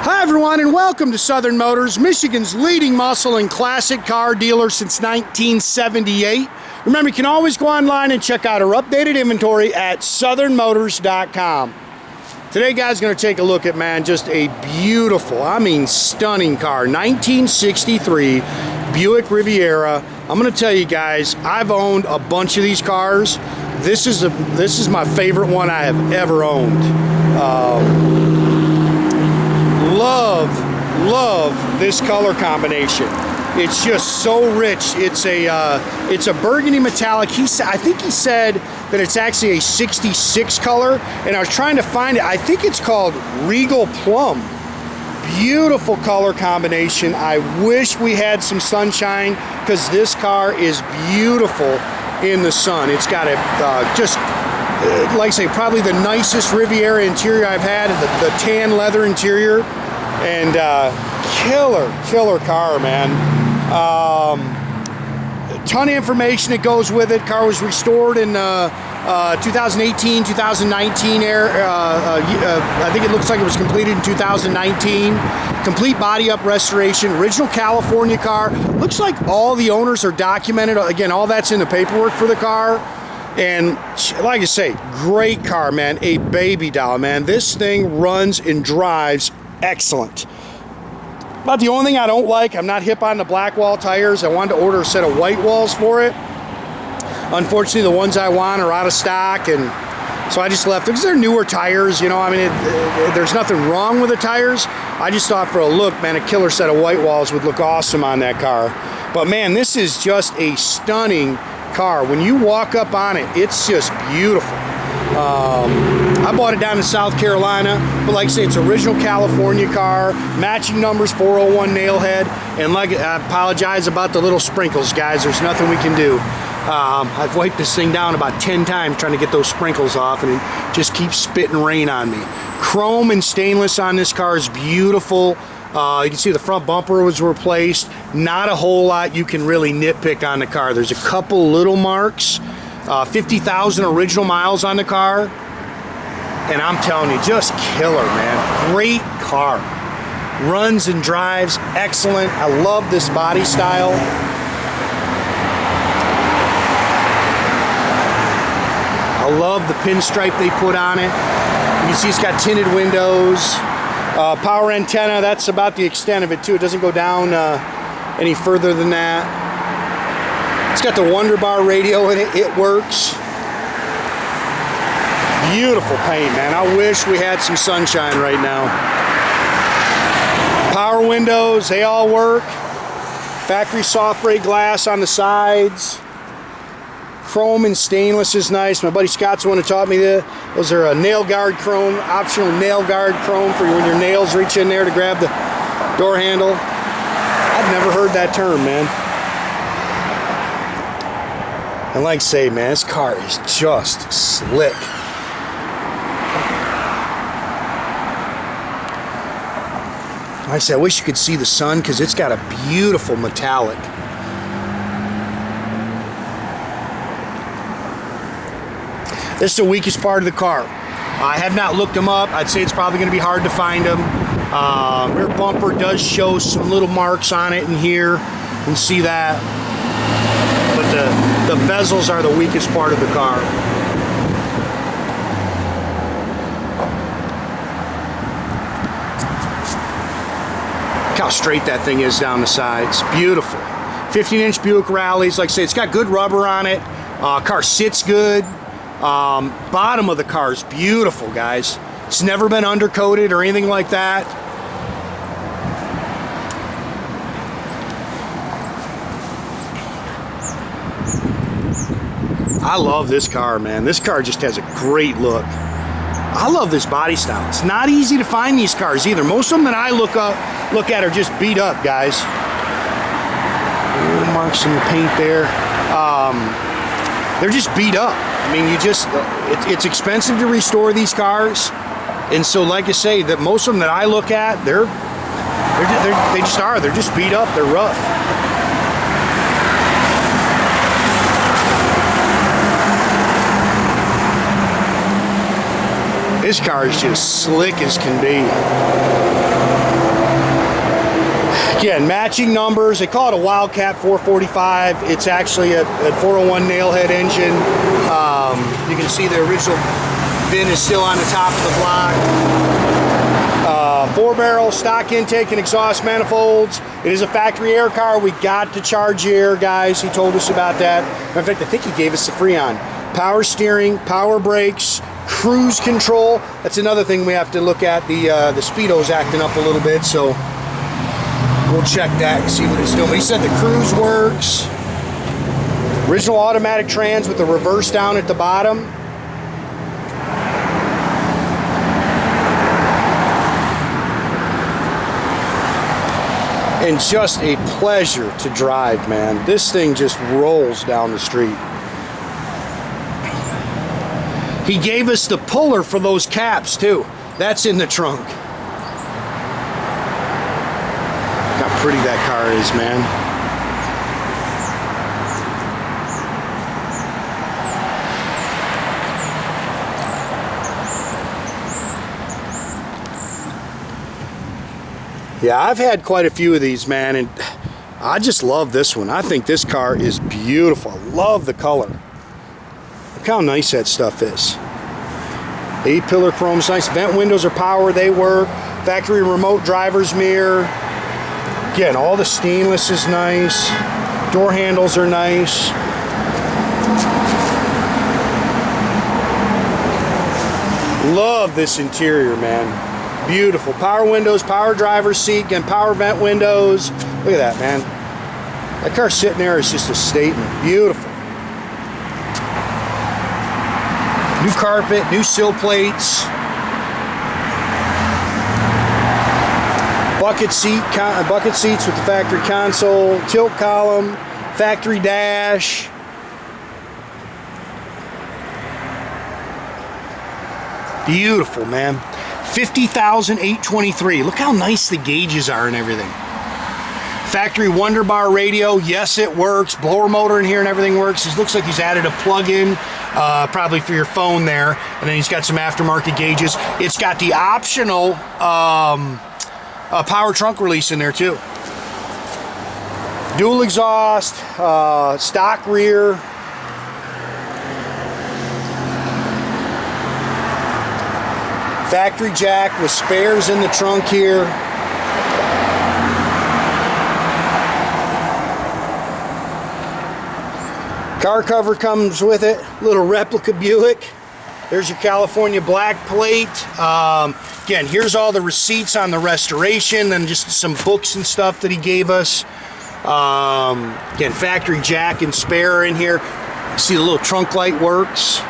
Hi everyone, and welcome to Southern Motors, Michigan's leading muscle and classic car dealer since 1978. Remember, you can always go online and check out our updated inventory at southernmotors.com. Today, guys, going to take a look at, man, just a beautiful, I mean stunning car, 1963 Buick Riviera. I'm going to tell you guys, I've owned a bunch of these cars. This is my favorite one I have ever owned. Love this color combination. It's just so rich. It's a burgundy metallic. I think he said that it's actually a 66 color, and I was trying to find it. I think it's called Regal Plum. Beautiful color combination. I wish we had some sunshine because this car is beautiful in the sun. It's got a like I say, probably the nicest Riviera interior I've had, the tan leather interior, and killer car, man. A ton of information that goes with it. Car was restored in 2018, 2019 I think it looks like it was completed in 2019. Complete body up restoration, original California car. Looks like all the owners are documented. Again, all that's in the paperwork for the car. And like I say, great car, man. A baby doll, man. This thing runs and drives excellent. About the only thing I don't like, I'm not hip on the black wall tires. I wanted to order a set of white walls for it. Unfortunately, the ones I want are out of stock, and so I just left it because they're newer tires, you know. I mean, there's nothing wrong with the tires. I just thought for a look, man, a killer set of white walls would look awesome on that car. But man, this is just a stunning car. When you walk up on it, it's just beautiful. I bought it down in South Carolina, but like I say, it's original California car, matching numbers, 401 Nailhead, and like I apologize about the little sprinkles, guys. There's nothing we can do. I've wiped this thing down about 10 times trying to get those sprinkles off, and it just keeps spitting rain on me. Chrome and stainless on this car is beautiful. You can see the front bumper was replaced. Not a whole lot you can really nitpick on the car. There's a couple little marks. 50,000 original miles on the car, and I'm telling you, just killer, man. Great car. Runs and drives excellent. I love this body style. I love the pinstripe they put on it. You can see it's got tinted windows. Power antenna, that's about the extent of it too. It doesn't go down any further than that. It's got the Wonder Bar radio in it. It works. Beautiful paint, man. I wish we had some sunshine right now. Power windows, they all work. Factory soft gray glass on the sides. Chrome and stainless is nice. My buddy Scott's the one who taught me that. Those are a nail guard chrome, optional nail guard chrome for when your nails reach in there to grab the door handle. I've never heard that term, man. And like I say, man, this car is just slick. Like I said, I wish you could see the sun because it's got a beautiful metallic. This is the weakest part of the car. I have not looked them up. I'd say it's probably going to be hard to find them. Rear bumper does show some little marks on it in here. You can see that. But the bezels are the weakest part of the car. Look how straight that thing is down the sides. Beautiful. 15-inch Buick Rallies. Like I say, it's got good rubber on it. Car sits good. Bottom of the car is beautiful, guys. It's never been undercoated or anything like that. I love this car, man. This car just has a great look. I love this body style. It's not easy to find these cars either. Most of them that I look at are just beat up, guys. Little marks in the paint there. They're just beat up. I mean, it's expensive to restore these cars, and so like I say, that most of them that I look at, they're just beat up. They're rough. This car is just slick as can be. Again, matching numbers. They call it a Wildcat 445. It's actually a 401 Nailhead engine. You can see the original VIN is still on the top of the block. 4-barrel stock intake and exhaust manifolds. It is a factory air car. We got to charge air, guys. He told us about that. In fact, I think he gave us the Freon. Power steering, power brakes, cruise control. That's another thing we have to look at. The speedo's acting up a little bit, so we'll check that and see what it's doing. But he said the cruise works. Original automatic trans with the reverse down at the bottom. And just a pleasure to drive, man. This thing just rolls down the street. He gave us the puller for those caps too. That's in the trunk. Look how pretty that car is, man. Yeah, I've had quite a few of these, man, and I just love this one. I think this car is beautiful. I love the color. Look how nice that stuff is. 8-pillar chrome's nice. Vent windows are power, they work. Factory remote driver's mirror. Again, all the stainless is nice. Door handles are nice. Love this interior, man. Beautiful. Power windows, power driver's seat, again, power vent windows. Look at that, man. That car sitting there is just a statement. Beautiful. New carpet, new sill plates. Bucket seats with the factory console, tilt column, factory dash. Beautiful, man. 50,823. Look how nice the gauges are and everything. Factory Wonder Bar radio. Yes, it works. Blower motor in here and everything works. It looks like he's added a plug-in, probably for your phone there. And then he's got some aftermarket gauges. It's got the optional power trunk release in there too. Dual exhaust, stock rear. Factory jack with spares in the trunk here. Car cover comes with it. Little replica Buick. There's your California black plate. Again, here's all the receipts on the restoration and just some books and stuff that he gave us. Again, factory jack and spare in here. See the little trunk light works.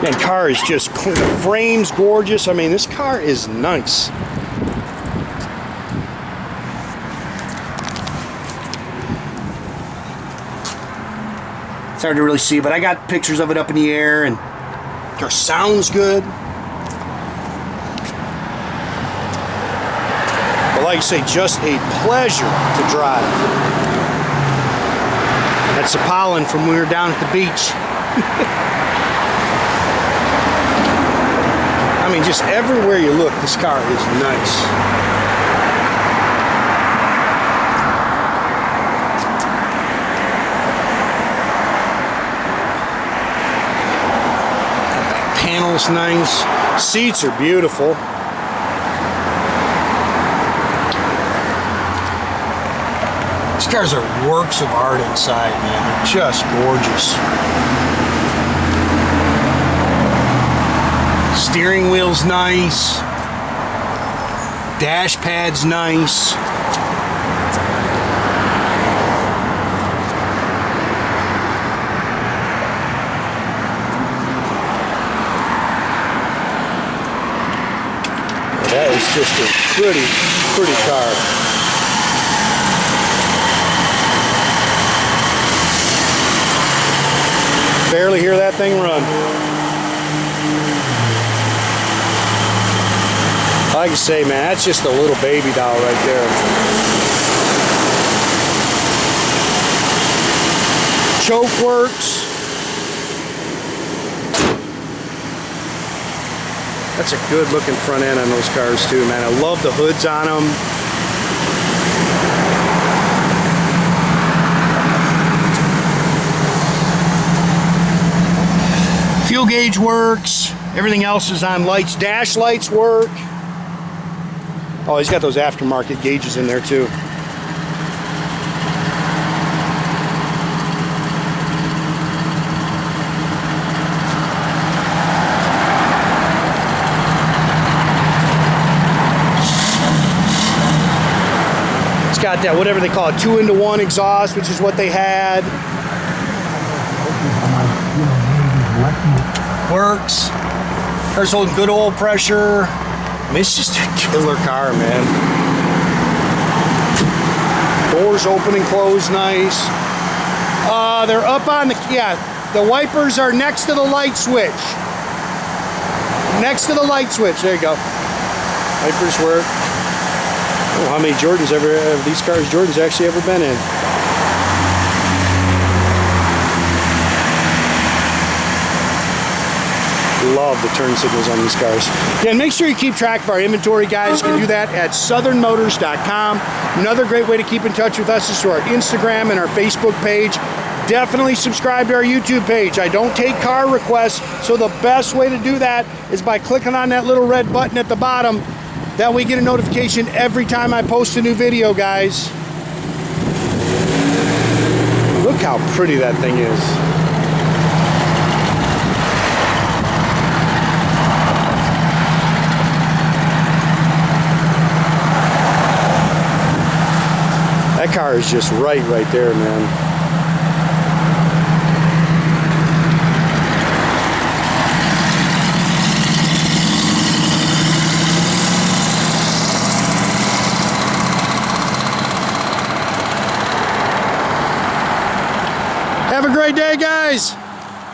And car is just clean. The frame's gorgeous. I mean, this car is nice. It's hard to really see, but I got pictures of it up in the air, and the car sounds good. But like I say, just a pleasure to drive. That's the pollen from when we were down at the beach. I mean, just everywhere you look, this car is nice. That panel's nice. Seats are beautiful. These cars are works of art inside, man. They're just gorgeous. Steering wheel's nice. Dash pad's nice. That is just a pretty, pretty car. Barely hear that thing run. Like I say, man, that's just a little baby doll right there. Choke works. That's a good looking front end on those cars too, man. I love the hoods on them. Fuel gauge works. Everything else is on lights. Dash lights work. Oh, he's got those aftermarket gauges in there too. It's got that, whatever they call it, 2-into-1 exhaust, which is what they had. Works. Car's holding good oil pressure. I mean, it's just a killer car, man. Doors open and close nice. They're up on the, yeah, the wipers are next to the light switch. Next to the light switch, there you go. Wipers work. Oh, how many Jordans have these cars Jordan's actually ever been in? Love the turn signals on these cars. Yeah, and make sure you keep track of our inventory, guys. You can do that at southernmotors.com. Another great way to keep in touch with us is through our Instagram and our Facebook page. Definitely subscribe to our YouTube page. I don't take car requests, so the best way to do that is by clicking on that little red button at the bottom. That way you get a notification every time I post a new video, guys. Look how pretty that thing is. That car is just right there, man. Have a great day, guys.